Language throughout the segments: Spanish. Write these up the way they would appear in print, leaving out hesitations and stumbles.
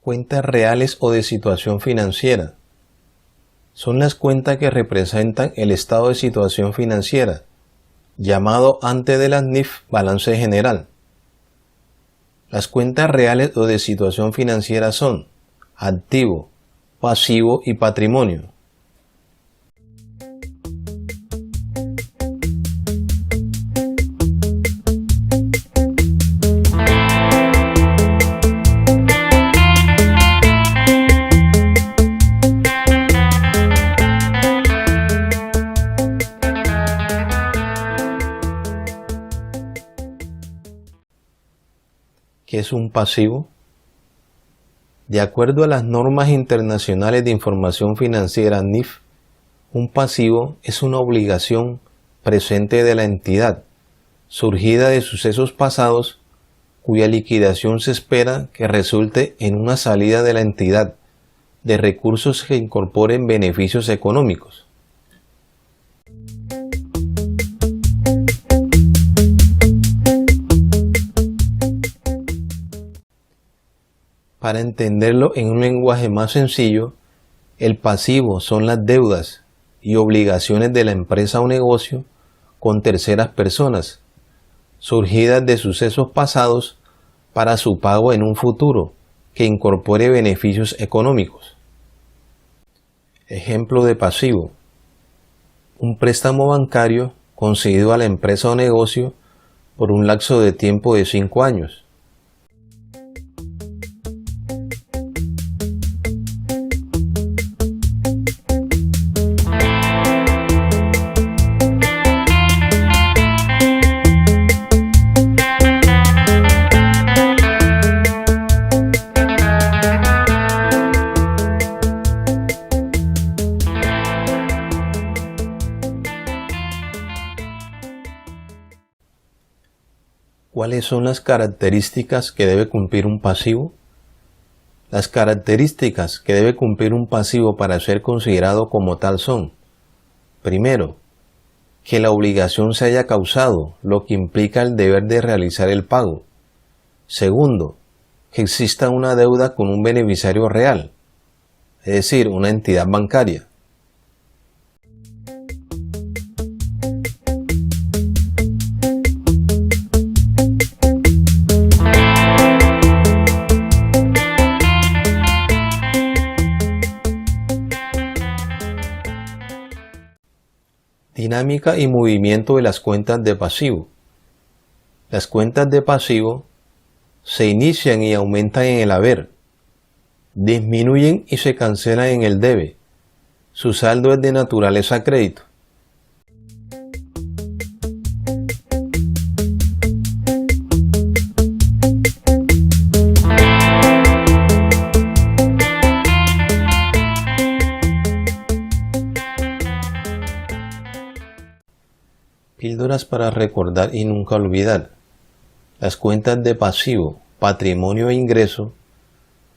Cuentas reales o de situación financiera. Son las cuentas que representan el estado de situación financiera, llamado antes de las NIF balance general. Las cuentas reales o de situación financiera son activo, pasivo y patrimonio. ¿Qué es un pasivo? De acuerdo a las normas internacionales de información financiera NIF, un pasivo es una obligación presente de la entidad, surgida de sucesos pasados, cuya liquidación se espera que resulte en una salida de la entidad de recursos que incorporen beneficios económicos. Para entenderlo en un lenguaje más sencillo, el pasivo son las deudas y obligaciones de la empresa o negocio con terceras personas, surgidas de sucesos pasados para su pago en un futuro que incorpore beneficios económicos. Ejemplo de pasivo: un préstamo bancario concedido a la empresa o negocio por un lapso de tiempo de 5 años. ¿Cuáles son las características que debe cumplir un pasivo? Las características que debe cumplir un pasivo para ser considerado como tal son: primero, que la obligación se haya causado, lo que implica el deber de realizar el pago. Segundo, que exista una deuda con un beneficiario real, es decir, una entidad bancaria. Dinámica y movimiento de las cuentas de pasivo. Las cuentas de pasivo se inician y aumentan en el haber, disminuyen y se cancelan en el debe. Su saldo es de naturaleza crédito. Píldoras para recordar y nunca olvidar. Las cuentas de pasivo, patrimonio e ingreso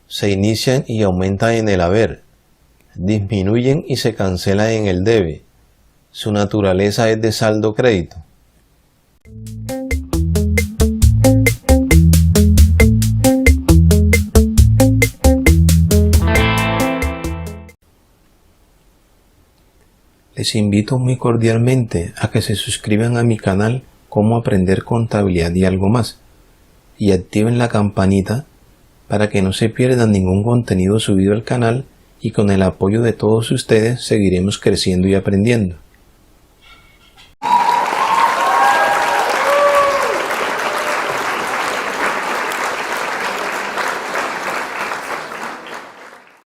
se inician y aumentan en el haber, disminuyen y se cancelan en el debe. Su naturaleza es de saldo crédito. Les invito muy cordialmente a que se suscriban a mi canal Cómo Aprender Contabilidad y algo más, y activen la campanita para que no se pierdan ningún contenido subido al canal, y con el apoyo de todos ustedes seguiremos creciendo y aprendiendo.